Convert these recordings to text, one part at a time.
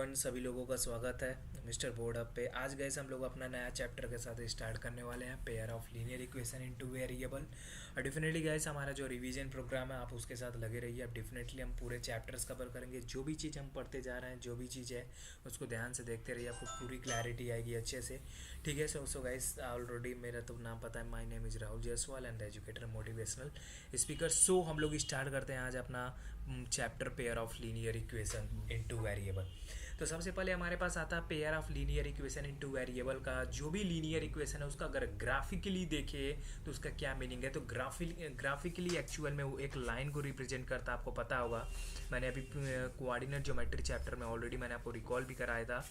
Everyone, सभी लोगों का स्वागत है मिस्टर बोर्ड अप पे। आज गए हम लोग अपना नया चैप्टर के साथ स्टार्ट करने वाले हैं, pair of linear equation into variable. और डेफिनेटली गाइस हमारा जो रिवीजन प्रोग्राम है आप उसके साथ लगे रहिए। अब डेफिनेटली हम पूरे चैप्टर्स कवर करेंगे। जो भी चीज़ हम पढ़ते जा रहे हैं, जो भी चीज़ है उसको ध्यान से देखते रहिए, आपको पूरी क्लैरिटी आएगी अच्छे से। ठीक है। सो गाइस ऑलरेडी मेरा तो नाम पता है, my name is Rahul Jaiswal and educator motivational speaker. So हम लोग स्टार्ट करते हैं आज अपना chapter pair of linear equation into variable. तो सबसे पहले हमारे पास आता है pair of linear equation into variable का। जो भी लीनियर इक्वेशन है उसका अगर ग्राफिकली देखे तो उसका क्या मीनिंग है। तो ग्राफिकली एक्चुअल में वो एक लाइन को रिप्रेजेंट करता है, आपको पता होगा। मैंने अभी कोऑर्डिनेट ज्योमेट्री चैप्टर में ऑलरेडी मैंने आपको रिकॉल भी कराया था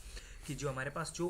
कि जो हमारे पास जो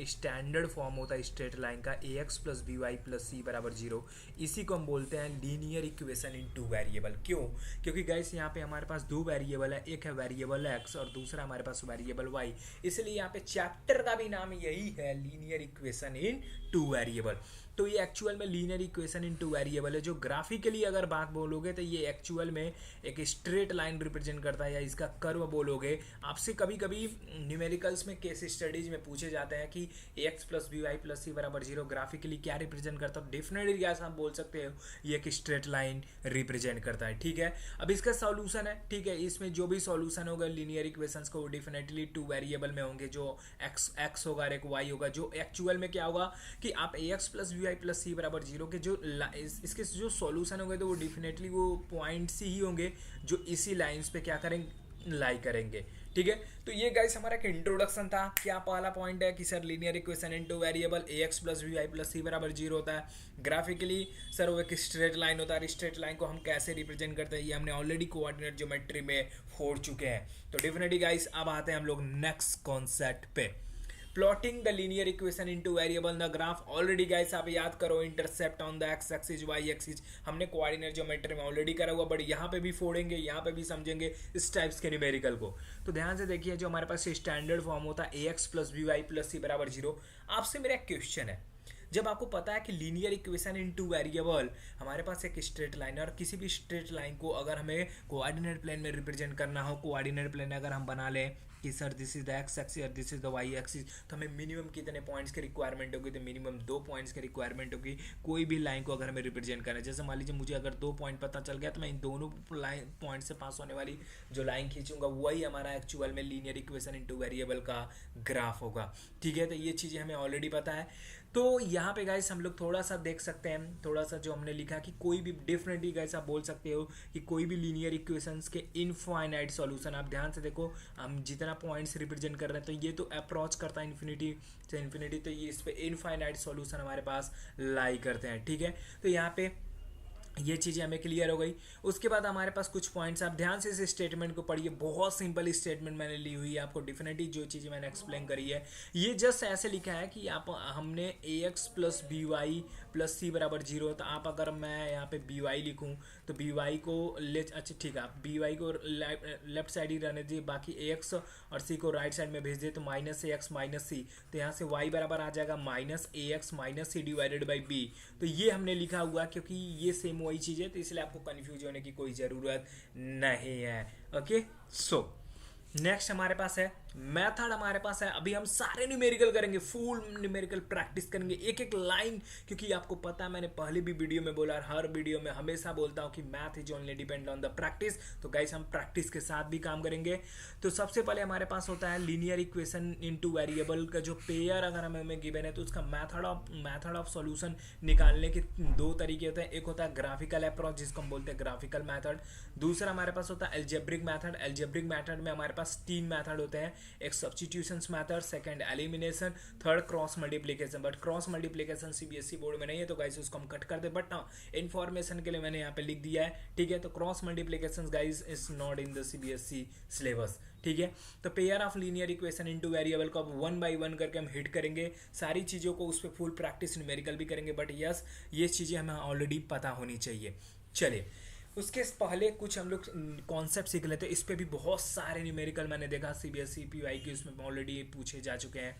स्टैंडर्ड फॉर्म होता है स्ट्रेट लाइन का ax plus B Y plus C बराबर 0, इसी को हम बोलते हैं लीनियर इक्वेशन इनटू वेरिएबल। क्यों? क्योंकि गाइस यहाँ पे हमारे पास दो वेरिएबल है, एक है वेरिएबल x और दूसरा हमारे पास वेरिएबल y। इसलिए यहाँ पे चैप्टर का भी नाम यही है, linear equation in two variable. तो ये एक्चुअल में लीनियर इक्वेशन इनटू वेरिएबल है। जो ग्राफिकली अगर बात बोलोगे तो ये एक्चुअल में एक स्ट्रेट लाइन रिप्रेजेंट करता है, या इसका कर्व बोलोगे। आपसे कभी कभी न्यूमेरिकल्स में केस स्टडीज में पूछे जाते हैं कि X plus B Y plus C बराबर 0 ग्राफिकली क्या रिप्रेजेंट करता है। डेफिनेटली क्या आप बोल सकते हो, ये एक स्ट्रेट लाइन रिप्रेजेंट करता है। ठीक है। अब इसका सॉल्यूशन है, ठीक है, इसमें जो भी सॉल्यूशन होगा लीनियर इक्वेशंस को वो डेफिनेटली टू वेरिएबल में होंगे। जो एक्स होगा और एक वाई होगा। जो एक्चुअल में क्या होगा कि आप X plus B Y plus C बराबर 0 के जो इसके जो सॉल्यूशन होंगे तो वो डेफिनेटली वो पॉइंट्स ही होंगे जो इसी लाइंस पे क्या करेंगे, लाई करेंगे। ठीक है। तो ये गाइस हमारा एक इंट्रोडक्शन था। क्या पहला पॉइंट है कि sir linear equation into variable ax plus B Y plus C बराबर 0 होता है। ग्राफिकली सर वो एक स्ट्रेट लाइन होता है। स्ट्रेट लाइन को हम कैसे रिप्रेजेंट करते हैं ये हमने ऑलरेडी कोऑर्डिनेट ज्योमेट्री में फोड़ चुके हैं। तो डेफिनेटली गाइस अब आते हैं हम लोग नेक्स्ट कॉन्सेप्ट पे, plotting the linear equation into variable the graph. Already guys आप याद करो, intercept on the x axis y axis हमने कोऑर्डिनेट ज्योमेट्री में ऑलरेडी करा हुआ, बट यहाँ पे भी फोड़ेंगे, यहाँ पे भी समझेंगे इस टाइप्स के न्यूमेरिकल को। तो ध्यान से देखिए, जो हमारे पास स्टैंडर्ड फॉर्म होता है ax plus B Y plus C बराबर 0। आपसे मेरा एक क्वेश्चन है, जब आपको पता है कि लीनियर इक्वेशन इनटू वेरिएबल हमारे पास एक स्ट्रेट लाइन है, और किसी भी स्ट्रेट लाइन को अगर हमें कोऑर्डिनेट प्लेन में रिप्रेजेंट करना हो, कोऑर्डिनेट प्लेन अगर हम बना लें कि sir this is the x axis और this is the Y axis, तो हमें मिनिमम कितने पॉइंट्स की रिक्वायरमेंट होगी? तो मिनिमम 2 पॉइंट्स की रिक्वायरमेंट होगी कोई भी लाइन को अगर हमें रिप्रेजेंट करना है। जैसे मान लीजिए मुझे अगर 2 पॉइंट पता चल गया तो मैं इन दोनों लाइन पॉइंट से पास होने वाली जो लाइन खींचूंगा वही हमारा एक्चुअल में लीनियर इक्वेशन इनटू वेरिएबल का ग्राफ होगा। ठीक है। तो ये चीज़ें हमें ऑलरेडी पता है। तो यहाँ पे गाइस हम लोग थोड़ा सा देख सकते हैं, थोड़ा सा जो हमने लिखा कि कोई भी डिफरेंटली गाइस आप बोल सकते हो कि कोई भी लीनियर इक्वेशंस के इनफाइनाइट सॉल्यूशन। आप ध्यान से देखो, हम जितना पॉइंट्स रिप्रेजेंट कर रहे हैं तो ये तो अप्रोच करता है इन्फिनिटी से इन्फिनिटी, तो ये इस पे इनफाइनाइट सॉल्यूशन हमारे पास लाई करते हैं। ठीक है। तो यहाँ पे ये चीज़ें हमें क्लियर हो गई। उसके बाद हमारे पास कुछ पॉइंट्स, आप ध्यान से इस स्टेटमेंट को पढ़िए, बहुत सिंपल स्टेटमेंट मैंने ली हुई है। आपको डेफिनेटली जो चीज़ें मैंने एक्सप्लेन करी है ये जस्ट ऐसे लिखा है कि आप हमने ax plus B Y plus C बराबर 0, तो आप अगर मैं यहाँ पे बी वाई लिखूँ तो बी वाई को अच्छा ठीक है, आप बी वाई को लेफ्ट साइड ही रहने दीजिए, बाकी ax और c को राइट साइड में भेज दिए तो माइनस ax माइनस सी, तो यहाँ से y बराबर आ जाएगा minus ax minus c divided by b। तो ये हमने लिखा हुआ क्योंकि ये सेम वही चीज़ है, तो इसलिए आपको कंफ्यूज होने की कोई ज़रूरत नहीं है। ओके। सो नेक्स्ट हमारे पास है मेथड। हमारे पास है, अभी हम सारे न्यूमेरिकल करेंगे, फुल न्यूमेरिकल प्रैक्टिस करेंगे एक एक लाइन, क्योंकि आपको पता है मैंने पहले भी वीडियो में बोला और हर वीडियो में हमेशा बोलता हूँ कि math is only depend on the practice. तो गाइस हम प्रैक्टिस के साथ भी काम करेंगे। तो सबसे पहले हमारे पास होता है लीनियर इक्वेशन इनटू वेरिएबल का जो पेयर अगर हमें गिवन है तो उसका मैथड ऑफ सॉल्यूशन निकालने के 2 तरीके होते हैं। एक होता है ग्राफिकल अप्रोच जिसको हम बोलते हैं ग्राफिकल मैथड, दूसरा हमारे पास होता है एल्जेब्रिक मैथड। एल्जेब्रिक मैथड में हमारे पास 3 मैथड होते हैं, एक substitutions method, second elimination, third cross multiplication. But cross multiplication CBSE board में नहीं है तो गाइस उसको हम कट कर दे, बट ना इन्फॉर्मेशन के लिए मैंने यहाँ पे लिख दिया है। ठीक है। तो cross multiplication guys is not in the CBSE syllabus. ठीक है। तो pair of linear equation into variable को अब 1 बाय 1 करके हम हिट करेंगे, सारी चीज़ों को उस पर फुल प्रैक्टिस न्यूमेरिकल भी करेंगे, बट यस ये चीज़ें हमें ऑलरेडी पता होनी चाहिए। चलिए उसके पहले कुछ हम लोग कॉन्सेप्ट सीख लेते हैं। इस पे भी बहुत सारे न्यूमेरिकल मैंने देखा सीबीएसई पीवाई की उसमें ऑलरेडी पूछे जा चुके हैं,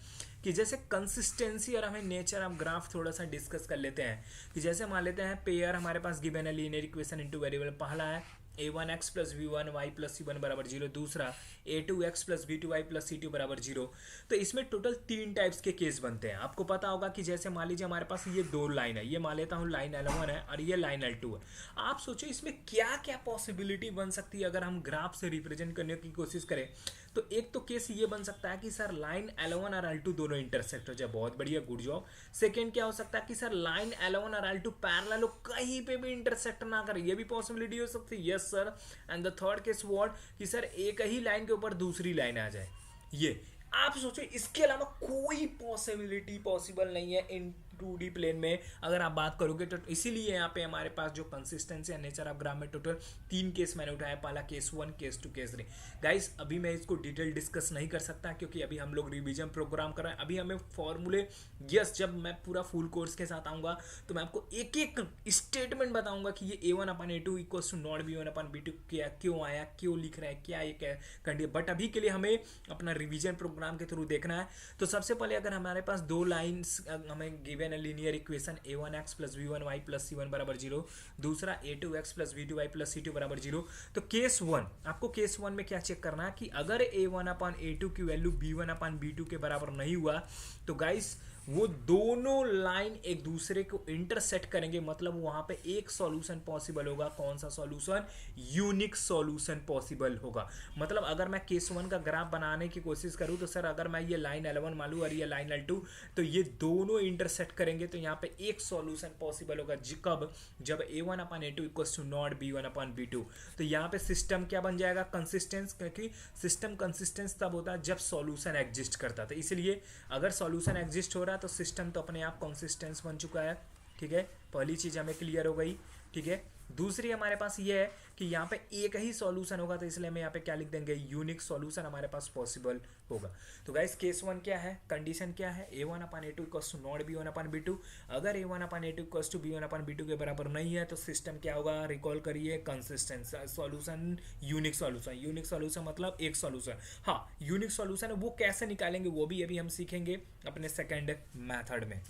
कि जैसे कंसिस्टेंसी और हमें नेचर ऑफ ग्राफ थोड़ा सा डिस्कस कर लेते हैं। कि जैसे मान लेते हैं पेयर हमारे पास गिवन है लीनियर इक्वेशन इनटू वेरिएबल, पहला है a1x plus b1y plus c1 बराबर जीरो, दूसरा a2x plus b2y plus c2 बराबर जीरो। तो इसमें टोटल 3 टाइप्स के केस बनते हैं। आपको पता होगा कि जैसे मान लीजिए हमारे पास ये 2 लाइन है, ये मान लेता हूँ लाइन L1 है और ये लाइन L2 है। आप सोचो इसमें क्या क्या पॉसिबिलिटी बन सकती है अगर हम ग्राफ से रिप्रेजेंट करने की कोशिश करें। तो एक तो केस ये बन सकता है कि सर लाइन L1 और L2 दोनों इंटरसेक्ट हो जाए, बहुत बढ़िया, गुड जॉब। सेकेंड क्या हो सकता है कि सर लाइन L1 और L2 पैरेलल हो, कहीं पे भी इंटरसेक्ट ना करे, ये भी पॉसिबिलिटी हो सकती है, yes sir. And the third case what, कि सर एक ही लाइन के ऊपर दूसरी लाइन आ जाए। ये आप सोचो, इसके अलावा कोई पॉसिबिलिटी पॉसिबल नहीं है इन 2D प्लेन में अगर आप बात करोगे तो। इसीलिए यहाँ पे हमारे पास जो कंसिस्टेंसी है नेचर ऑफ ग्राफ में टोटल 3 केस मैंने उठाया, पहला केस 1, केस 2, केस 3। गाइस अभी मैं इसको डिटेल डिस्कस नहीं कर सकता क्योंकि अभी हम लोग रिवीजन प्रोग्राम कर रहे हैं। अभी हमें फॉर्मूले, यस, जब मैं पूरा फुल कोर्स के साथ आऊँगा तो मैं आपको एक एक स्टेटमेंट बताऊँगा कि ये A1/A2 equals to not B1/B2 क्या, क्यों आया, क्यों लिख रहा है, क्या ये कंडीशन। बट अभी के लिए हमें अपना रिवीजन प्रोग्राम के थ्रू देखना है। तो सबसे पहले अगर हमारे पास 2 लाइन्स हमें गिवन है, linear equation a1x plus b1y plus c1 बराबर जीरो, दूसरा a2x plus b2y plus c2 बराबर जीरो। तो केस 1, आपको केस 1 में क्या चेक करना है कि अगर a1/a2 की वैल्यू b1/b2 के बराबर नहीं हुआ तो गाइस वो दोनों लाइन एक दूसरे को इंटरसेक्ट करेंगे, मतलब वहां पे एक सॉल्यूशन पॉसिबल होगा। कौन सा सॉल्यूशन? यूनिक सॉल्यूशन पॉसिबल होगा। मतलब अगर मैं केस 1 का ग्राफ बनाने की कोशिश करूं तो सर अगर मैं ये लाइन L1 मान लूं और ये लाइन L2, तो ये दोनों इंटरसेक्ट करेंगे तो यहाँ पे एक सॉल्यूशन पॉसिबल होगा। कब? जब a1/a2 equals to not b1/b2। तो यहाँ पे सिस्टम क्या बन जाएगा? कंसिस्टेंस, क्योंकि सिस्टम कंसिस्टेंस तब होता है जब सॉल्यूशन एग्जिस्ट करता था। इसलिए अगर सॉल्यूशन एग्जिस्ट हो रहा है तो सिस्टम तो अपने आप कंसिस्टेंस बन चुका है। ठीक है, पहली चीज हमें क्लियर हो गई। ठीक है, दूसरी हमारे पास ये है कि यहाँ पे एक ही सॉल्यूशन होगा, तो इसलिए हम यहाँ पे क्या लिख देंगे? यूनिक सॉल्यूशन हमारे पास पॉसिबल होगा। तो गाइस केस 1 क्या है, कंडीशन क्या है? a1/a2 equals to not b1/b2। अगर a1/a2 इक्वल्स टू b1/b2 के बराबर नहीं है तो सिस्टम क्या होगा? रिकॉल करिए, consistent solution, unique solution. Unique solution मतलब एक सॉल्यूशन। हाँ, यूनिक सॉल्यूशन है वो कैसे निकालेंगे वो भी अभी हम सीखेंगे अपने सेकेंड मैथड में।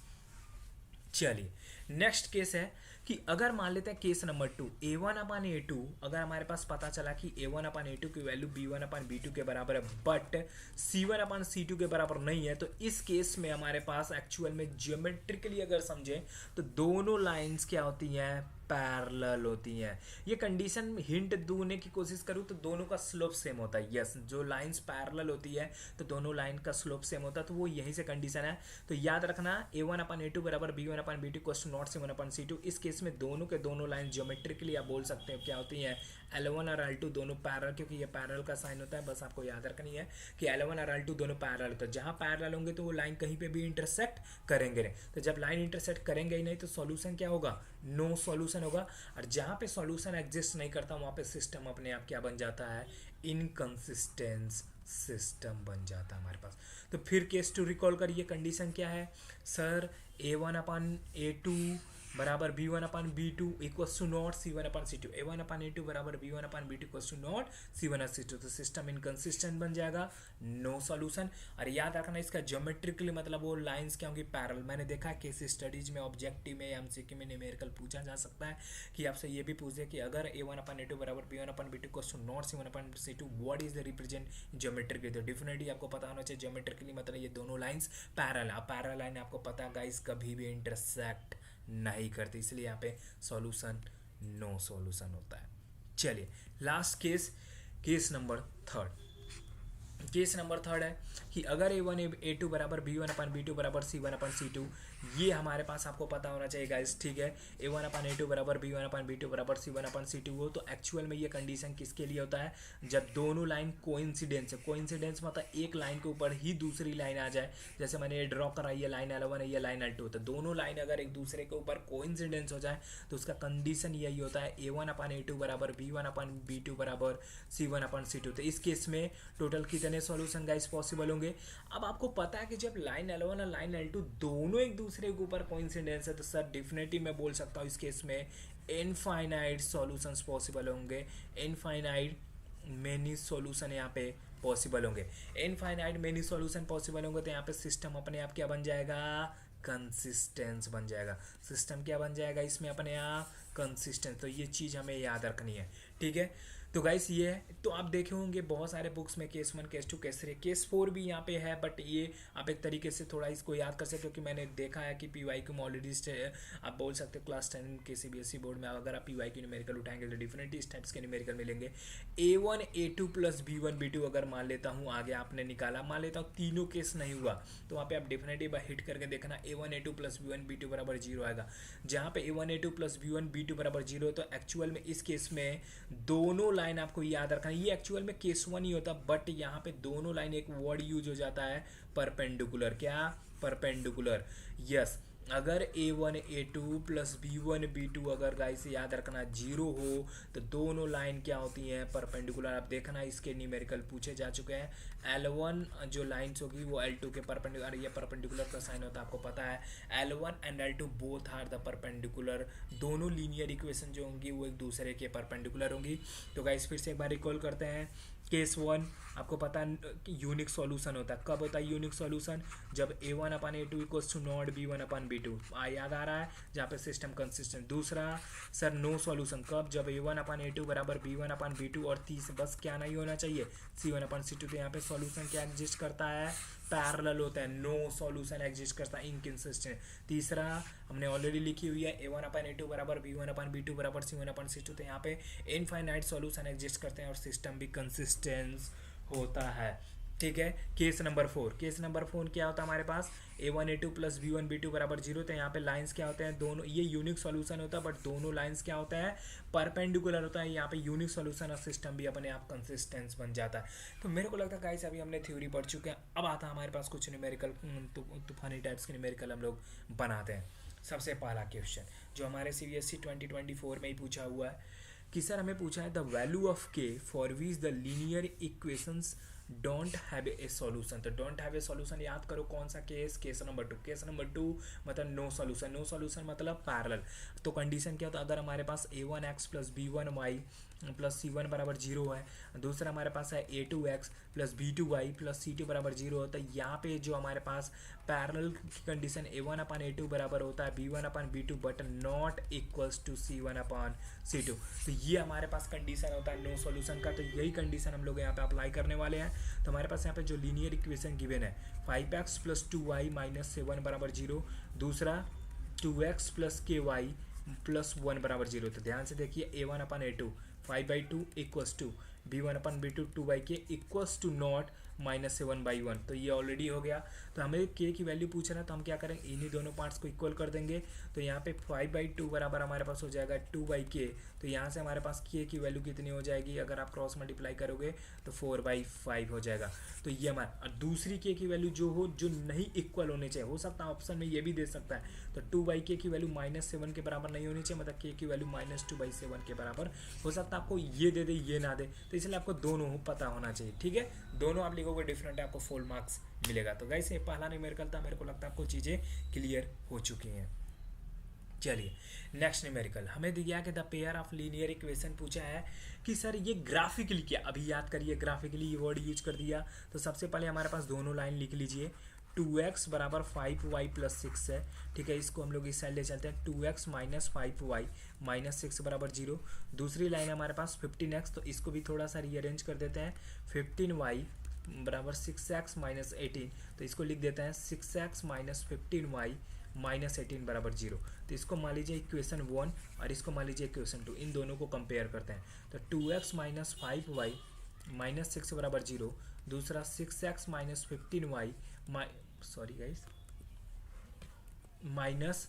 चलिए नेक्स्ट केस है कि अगर मान लेते हैं केस नंबर 2, a1/a2, अगर हमारे पास पता चला कि a1/a2 की वैल्यू b1/b2 के बराबर है बट c1/c2 के बराबर नहीं है, तो इस केस में हमारे पास एक्चुअल में ज्योमेट्रिकली अगर समझें तो दोनों लाइंस क्या होती हैं? पैरेलल होती हैं। ये कंडीशन हिंट दूने की कोशिश करूँ तो दोनों का स्लोप सेम होता है। यस, जो लाइंस पैरेलल होती है तो दोनों लाइन का स्लोप सेम होता है, तो वो यहीं से कंडीशन है। तो याद रखना a1/a2 बराबर b1/b2 equals to not c1/c2। इस केस में दोनों के दोनों लाइन ज्योमेट्रिकली आप बोल सकते हो क्या होती हैं? L1 और L2 दोनों पैरेलल, क्योंकि ये पैरेलल का साइन होता है, बस आपको याद रखनी है कि L1 और L2 दोनों पैरेलल होता है। जहाँ पैरेलल होंगे तो वो लाइन कहीं पे भी इंटरसेक्ट करेंगे नहीं। तो जब लाइन इंटरसेक्ट करेंगे ही नहीं तो सॉल्यूशन क्या होगा? नो सॉल्यूशन होगा। और जहाँ पे सॉल्यूशन एग्जिस्ट नहीं करता वहाँ पे सिस्टम अपने आप क्या बन जाता है? इनकंसिस्टेंस सिस्टम बन जाता है हमारे पास। तो फिर केस 2 रिकॉल करिए, कंडीशन क्या है सर? a1/a2 बराबर b1/b2 equals to not c1/c2। a1/a2 बराबर b1/b2 equals to not c1/c2। तो सिस्टम इनकंसिस्टेंट बन जाएगा, नो सॉल्यूशन। और याद रखना इसका ज्योमेट्रिकली मतलब वो लाइंस क्या होंगी? पैरेलल। मैंने देखा है केस स्टडीज में, ऑब्जेक्टिव में, एमसीक्यू में न्यूमेरिकल पूछा जा सकता है कि आपसे ये भी पूछे कि अगर a1/a2 बराबर b1/b2 equals to not c1/c2 what is the represent geometrically. तो डेफिनेटली आपको पता होना चाहिए ज्योमेट्रिकली मतलब ये दोनों लाइंस पैरेलल है। पैरेलल लाइन आपको पता है गाइस कभी भी इंटरसेक्ट नहीं करती, इसलिए यहाँ पे सॉल्यूशन नो सॉल्यूशन होता है। चलिए last case, case number 3। Case number 3 है कि अगर a1/a2 बराबर b1/b2 बराबर c1/c2, ये हमारे पास आपको पता होना चाहिए गाइस। ठीक है, a1/a2 बराबर b1/b2 बराबर c1/c2 हो तो एक्चुअल में ये कंडीशन किसके लिए होता है? जब दोनों लाइन कोइंसिडेंस है। कोइंसिडेंस मतलब एक लाइन के ऊपर ही दूसरी लाइन आ जाए। जैसे मैंने ये ड्रॉ करा, ये लाइन L1 है, ये लाइन L2, तो दोनों लाइन अगर एक दूसरे के ऊपर कोइंसिडेंस हो जाए तो उसका कंडीशन यही होता है a1/a2 बराबर b1/b2 बराबर c1/c2। तो इस केस में टोटल कितने सॉल्यूशन गाइस पॉसिबल होंगे? अब आपको पता है कि जब लाइन L1 और लाइन L2 दोनों एक दूसरे के ऊपर कोइंसिडेंस है तो सर डेफिनेटली मैं बोल सकता हूँ इस केस में इनफाइनाइट सॉल्यूशंस पॉसिबल होंगे। इनफाइनाइट मेनी सॉल्यूशन यहाँ पे पॉसिबल होंगे। इनफाइनाइट मेनी सॉल्यूशन पॉसिबल होंगे तो यहाँ पे सिस्टम अपने आप क्या बन जाएगा? कंसिस्टेंस बन जाएगा। सिस्टम क्या बन जाएगा इसमें? अपने आप कंसिस्टेंस। तो ये चीज़ हमें याद रखनी है। ठीक है। तो गाइस ये है, तो आप देखे होंगे बहुत सारे बुक्स में केस 1 केस 2 केस 3 केस 4 भी यहाँ पे है, बट ये आप एक तरीके से थोड़ा इसको याद कर सकते हो, क्योंकि मैंने देखा है कि PYQ में ऑलरेडी आप बोल सकते हो क्लास 10 के CBSE बोर्ड में अगर आप PYQ न्यूमेरिकल उठाएंगे तो डिफरेंट इस टाइप्स के न्यूमेरिकल मिलेंगे। A1 A2 plus B1 B2 अगर मान लेता हूँ आगे आपने निकाला, मान लेता हूँ तीनों केस नहीं हुआ, तो वहाँ पे आप डेफिनेटली हिट करके देखना A1 A2 plus B1 B2 बराबर 0 आएगा। जहाँ पे A1 A2 plus B1 B2 बराबर 0, तो एक्चुअल में इस केस में दोनों लाइन आपको याद रखना है, ये एक्चुअल में केस 1 ही होता, बट यहाँ पे दोनों लाइन एक वर्ड यूज हो जाता है परपेंडिकुलर। क्या? परपेंडिकुलर। यस, अगर A1 A2 plus B1 B2 अगर गाइस याद रखना 0 हो तो दोनों लाइन क्या होती हैं? परपेंडिकुलर। आप देखना इसके न्यूमेरिकल पूछे जा चुके हैं। L1 जो लाइन्स होगी वो L2 के परपेंडिकुलर, ये परपेंडिकुलर का साइन होता है आपको पता है। L1 and L2 both are the perpendicular, दोनों लीनियर इक्वेशन जो होंगी वो एक दूसरे के परपेंडिकुलर होंगी। तो गाइस फिर से एक बार रिकॉल करते हैं। केस 1 आपको पता है यूनिक सॉल्यूशन होता है, कब होता है यूनिक सॉल्यूशन? जब A1/A2 equals to not B1/B2, याद आ रहा है, जहाँ पे सिस्टम कंसिस्टेंट। दूसरा सर नो सॉल्यूशन कब? जब A1/A2 बराबर B1/B2 और बस क्या नहीं होना चाहिए? C1/C2। तो यहाँ पे सॉल्यूशन क्या एग्जिस्ट करता है? पैरेलल होता है, नो सॉल्यूशन एग्जिस्ट करता है, इनकंसिस्टेंट। तीसरा हमने ऑलरेडी लिखी हुई है A1/A2 बराबर B1/B2 बराबर C1/C2, तो यहाँ पे इनफाइनाइट सॉल्यूशन एग्जिस्ट करते हैं और सिस्टम भी कंसिस्टेंस होता है। ठीक है। केस नंबर 4, केस नंबर 4 क्या होता है हमारे पास? A1 A2 plus B1 B2 बराबर 0, तो यहाँ पे लाइंस क्या होते हैं? दोनों, ये यूनिक सॉल्यूशन होता है, बट दोनों लाइंस क्या होता है? परपेंडिकुलर होता है। यहाँ पे यूनिक सॉल्यूशन और सिस्टम भी अपने आप कंसिस्टेंस बन जाता है। तो मेरे को लगता है गाइस अभी हमने थ्योरी पढ़ चुके हैं, अब आता है हमारे पास कुछ न्यूमेरिकल, तूफानी टाइप्स के न्यूमेरिकल हम लोग बनाते हैं। सबसे पहला क्वेश्चन जो हमारे CBSE 2024 में ही पूछा हुआ है कि सर हमें पूछा है द वैल्यू ऑफ के for which the linear equations don't have a solution. तो डोंट हैव ए सॉल्यूशन याद करो कौन सा case? Case number 2। Case number 2 मतलब नो सॉल्यूशन, नो सॉल्यूशन मतलब पैरेलल। तो कंडीशन क्या होता है? अगर हमारे पास A1x plus B1y plus C1 बराबर 0 है, दूसरा हमारे पास है A2x plus B2y plus C2 बराबर 0 होता है, यहाँ पे जो हमारे पास पैरेलल की कंडीशन A1/A2 बराबर होता है B1/B2 but not equals to C1/C2। तो ये हमारे पास कंडीशन होता है नो सॉल्यूशन का। तो यही कंडीशन हम लोग यहाँ पे अप्लाई करने वाले हैं। तो हमारे पास यहाँ पे जो लीनियर इक्वेशन गिवन है 5x प्लस 2y माइनस 7 बराबर 0, दूसरा 2x प्लस KY प्लस 1 बराबर 0। तो ध्यान से देखिए A1/A2 5/2 equals to B1/B2 2/K equals to not minus 7/1। तो ये ऑलरेडी हो गया। तो हमें के की वैल्यू पूछ रहा है, तो हम क्या करेंगे? इन्हीं दोनों पार्ट्स को इक्वल कर देंगे। तो यहाँ पे 5/2 बराबर हमारे पास हो जाएगा 2/K। तो यहाँ से हमारे पास के की वैल्यू कितनी हो जाएगी? अगर आप क्रॉस मल्टीप्लाई करोगे तो 4/5 हो जाएगा। तो ये हमारा दूसरी के की वैल्यू जो हो, जो नहीं इक्वल होने चाहिए, हो सकता है ऑप्शन में ये भी दे सकता है। तो 2/K की वैल्यू -7 के बराबर नहीं होनी चाहिए, मतलब के की वैल्यू -2/7 के बराबर हो सकता है। आपको ये दे दे ये ना दे, तो इसलिए आपको दोनों पता होना चाहिए। ठीक है, दोनों आप लिखोगे डिफरेंट है, आपको फुल मार्क्स मिलेगा। तो गाइस ये पहला न्यूमेरिकल था, मेरे को लगता है आपको चीज़ें क्लियर हो चुकी हैं। चलिए नेक्स्ट न्यूमेरिकल हमें दिया कि the pair of linear equation पूछा है कि सर ये ग्राफिकली क्या? अभी याद करिए ग्राफिकली ये वर्ड यूज कर दिया। तो सबसे पहले हमारे पास दोनों लाइन लिख लीजिए। 2x बराबर 5y प्लस 6 है। ठीक है, इसको हम लोग इस साइड ले चलते हैं। 2x माइनस 5y माइनस 6 बराबर 0। दूसरी लाइन हमारे पास 15x, तो इसको भी थोड़ा सा रीअरेंज कर देते हैं। 15y बराबर 6x माइनस 18, तो इसको लिख देते हैं 6x माइनस 15y माइनस 18 बराबर 0। तो इसको मान लीजिए इक्वेशन 1 और इसको मान लीजिए इक्वेशन 2, इन दोनों को कंपेयर करते हैं। तो 2x माइनस 5y माइनस 6 बराबर 0, दूसरा 6x minus 15y sorry guys minus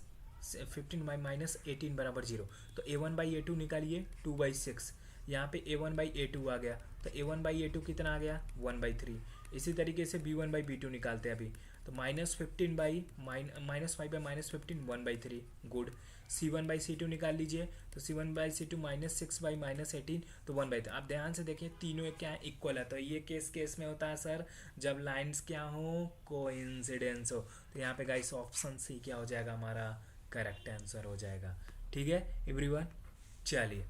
15y minus 18 बराबर 0। तो A1/A2 निकालिए 2/6, यहाँ पे A1/A2 आ गया। तो A1/A2 कितना आ गया? 1/3। इसी तरीके से B1/B2 निकालते हैं अभी। तो -15 by minus 5 by minus 15 1/3 good. C1/C2 निकाल लीजिए। तो C1/C2 -6 बाई -18 तो 1/3। आप ध्यान से देखिए तीनों क्या है? इक्वल है। तो ये केस में होता है सर जब लाइंस क्या हो? कोइंसिडेंस हो। तो यहाँ पे गाइस ऑप्शन सी क्या हो जाएगा? हमारा करेक्ट आंसर हो जाएगा। ठीक है एवरीवन, चलिए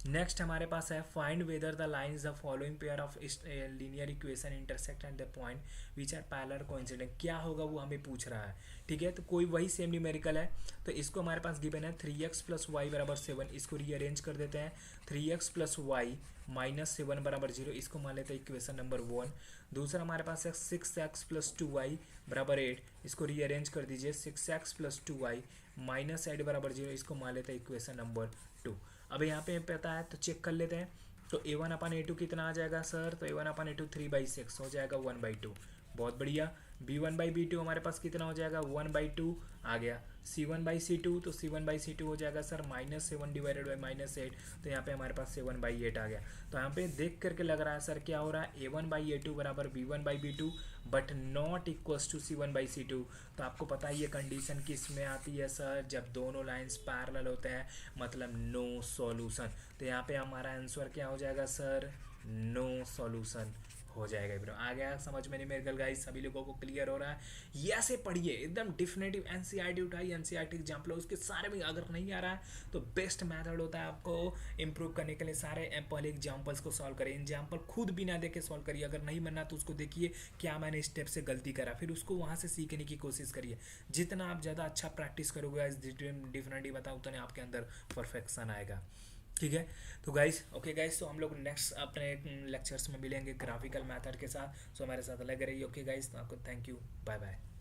नेक्स्ट हमारे पास है find whether the lines the following pair of linear equation intersect and the point which are parallel coincident, क्या होगा वो हमें पूछ रहा है। ठीक है, तो कोई वही सेम न्यूमेरिकल है, तो इसको हमारे पास गिवन है 3x प्लस वाई बराबर 7, इसको रीअरेंज कर देते हैं। 3x प्लस वाई माइनस 7 बराबर 0, इसको मान लेते हैं इक्वेशन नंबर 1। दूसरा हमारे पास है 6x प्लस 2y बराबर 8, इसको रीअरेंज कर दीजिए। 6x प्लस 2y माइनस 8 बराबर 0, इसको मान लेते हैं इक्वेशन नंबर 2। अब यहाँ पे पता है तो चेक कर लेते हैं। तो a1/a2 कितना आ जाएगा सर, तो a1/a2 3/6 हो जाएगा 1/2। बहुत बढ़िया। b1/b2 हमारे पास कितना हो जाएगा 1/2 आ गया। c1/c2 तो c1/c2 हो जाएगा सर -7 डिवाइडेड बाई -8, तो यहाँ पे हमारे पास 7/8 आ गया। तो यहाँ पे देख करके लग रहा है सर क्या हो रहा है, a1/a2 बराबर b1/b2 but not equals to c1/c2। तो आपको पता ही ये कंडीशन किस में आती है सर, जब दोनों लाइंस पैरेलल होते हैं, मतलब नो सॉल्यूशन। तो यहाँ पे हमारा आंसर क्या हो जाएगा सर, नो सॉल्यूशन हो जाएगा। ब्रो आ गया समझ में नहीं मेरे गाइस, सभी लोगों को क्लियर हो रहा है। ये ऐसे पढ़िए एकदम डिफिनेटिव, एनसीईआरटी उठाइए, एनसीईआरटी एग्जाम्पल उसके सारे में अगर नहीं आ रहा है तो बेस्ट मेथड होता है आपको इंप्रूव करने के लिए, सारे पहले एग्जाम्पल्स को सॉल्व करिए, एग्जाम्पल खुद बिना देखे सॉल्व करिए। अगर नहीं बनना तो उसको देखिए क्या मैंने स्टेप से गलती करा, फिर उसको वहाँ से सीखने की कोशिश करिए। जितना आप ज़्यादा अच्छा प्रैक्टिस करोगे डिफिनेटली बताओ उतने आपके अंदर परफेक्शन आएगा। ठीक है, तो गाइस ओके गाइस, तो हम लोग नेक्स्ट अपने लेक्चर्स में मिलेंगे ग्राफिकल मेथड के साथ। सो हमारे साथ लगे रहिए। ओके गाइस, आपको थैंक यू, बाय बाय।